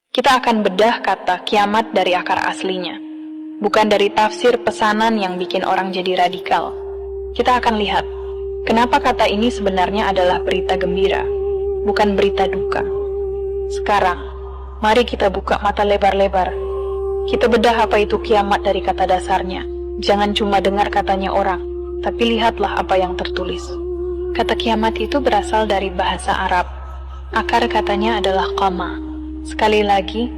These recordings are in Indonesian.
Kita akan bedah kata kiamat dari akar aslinya, bukan dari tafsir pesanan yang bikin orang jadi radikal. Kita akan lihat, kenapa kata ini sebenarnya adalah berita gembira, bukan berita duka. Sekarang, mari kita buka mata lebar-lebar. Kita bedah apa itu kiamat dari kata dasarnya. Jangan cuma dengar katanya orang, tapi lihatlah apa yang tertulis. Kata kiamat itu berasal dari bahasa Arab. Akar katanya adalah qama. Sekali lagi,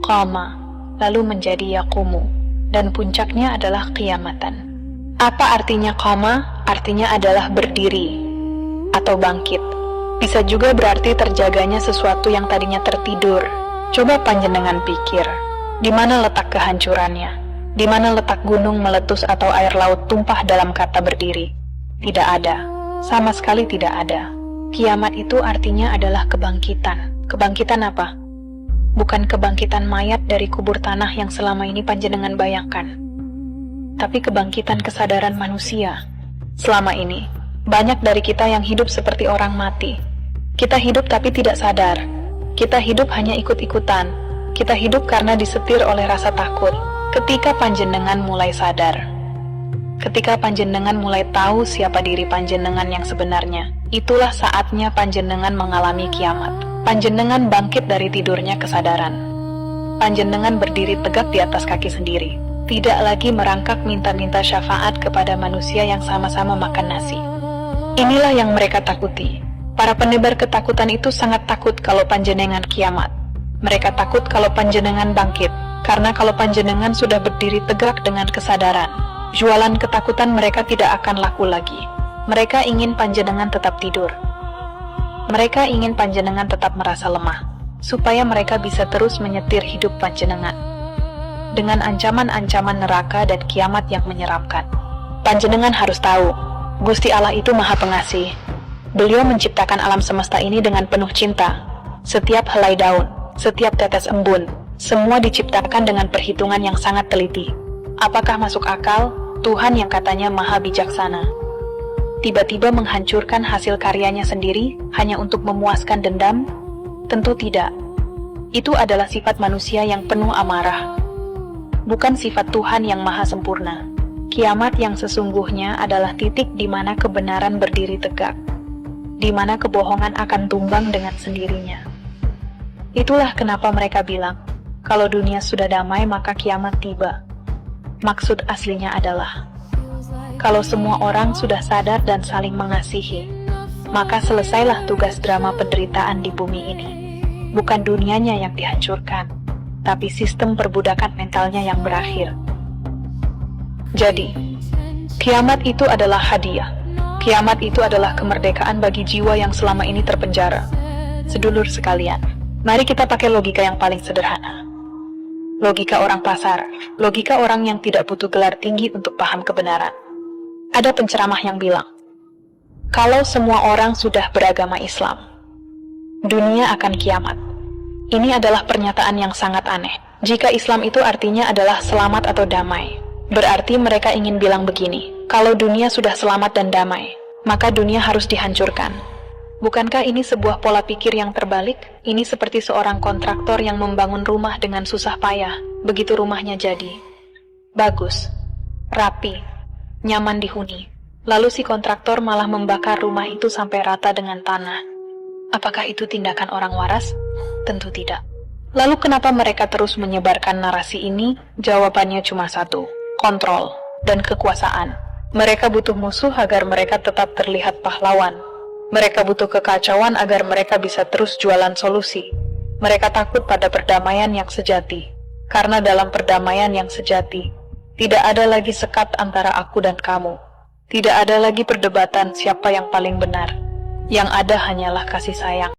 qama, lalu menjadi yaqumu, dan puncaknya adalah kiamatan. Apa artinya qama? Artinya adalah berdiri atau bangkit. Bisa juga berarti terjaganya sesuatu yang tadinya tertidur. Coba panjenengan pikir, di mana letak kehancurannya? Di mana letak gunung meletus atau air laut tumpah dalam kata berdiri? Tidak ada, sama sekali tidak ada. Kiamat itu artinya adalah kebangkitan. Kebangkitan apa? Bukan kebangkitan mayat dari kubur tanah yang selama ini panjenengan bayangkan, tapi kebangkitan kesadaran manusia. Selama ini, banyak dari kita yang hidup seperti orang mati. Kita hidup tapi tidak sadar. Kita hidup hanya ikut-ikutan. Kita hidup karena disetir oleh rasa takut. Ketika panjenengan mulai sadar, ketika panjenengan mulai tahu siapa diri panjenengan yang sebenarnya, itulah saatnya panjenengan mengalami kiamat. Panjenengan bangkit dari tidurnya kesadaran. Panjenengan berdiri tegak di atas kaki sendiri. Tidak lagi merangkak minta-minta syafaat kepada manusia yang sama-sama makan nasi. Inilah yang mereka takuti. Para penebar ketakutan itu sangat takut kalau panjenengan kiamat. Mereka takut kalau panjenengan bangkit. Karena kalau panjenengan sudah berdiri tegak dengan kesadaran, jualan ketakutan mereka tidak akan laku lagi. Mereka ingin panjenengan tetap tidur. Mereka ingin panjenengan tetap merasa lemah, supaya mereka bisa terus menyetir hidup panjenengan dengan ancaman-ancaman neraka dan kiamat yang menyeramkan. Panjenengan harus tahu, Gusti Allah itu Maha Pengasih. Beliau menciptakan alam semesta ini dengan penuh cinta. Setiap helai daun, setiap tetes embun, semua diciptakan dengan perhitungan yang sangat teliti. Apakah masuk akal Tuhan yang katanya maha bijaksana tiba-tiba menghancurkan hasil karyanya sendiri hanya untuk memuaskan dendam? Tentu tidak. Itu adalah sifat manusia yang penuh amarah, bukan sifat Tuhan yang maha sempurna. Kiamat yang sesungguhnya adalah titik di mana kebenaran berdiri tegak, di mana kebohongan akan tumbang dengan sendirinya. Itulah kenapa mereka bilang, kalau dunia sudah damai maka kiamat tiba. Maksud aslinya adalah, kalau semua orang sudah sadar dan saling mengasihi, maka selesailah tugas drama penderitaan di bumi ini. Bukan dunianya yang dihancurkan, tapi sistem perbudakan mentalnya yang berakhir. Jadi, kiamat itu adalah hadiah. Kiamat itu adalah kemerdekaan bagi jiwa yang selama ini terpenjara. Sedulur sekalian, mari kita pakai logika yang paling sederhana. Logika orang pasar, logika orang yang tidak butuh gelar tinggi untuk paham kebenaran. Ada penceramah yang bilang, kalau semua orang sudah beragama Islam, dunia akan kiamat. Ini adalah pernyataan yang sangat aneh. Jika Islam itu artinya adalah selamat atau damai, berarti mereka ingin bilang begini, kalau dunia sudah selamat dan damai, maka dunia harus dihancurkan. Bukankah ini sebuah pola pikir yang terbalik? Ini seperti seorang kontraktor yang membangun rumah dengan susah payah. Begitu rumahnya jadi bagus, rapi, nyaman dihuni, lalu si kontraktor malah membakar rumah itu sampai rata dengan tanah. Apakah itu tindakan orang waras? Tentu tidak. Lalu kenapa mereka terus menyebarkan narasi ini? Jawabannya cuma satu, kontrol dan kekuasaan. Mereka butuh musuh agar mereka tetap terlihat pahlawan. Mereka butuh kekacauan agar mereka bisa terus jualan solusi. Mereka takut pada perdamaian yang sejati. Karena dalam perdamaian yang sejati, tidak ada lagi sekat antara aku dan kamu. Tidak ada lagi perdebatan siapa yang paling benar. Yang ada hanyalah kasih sayang.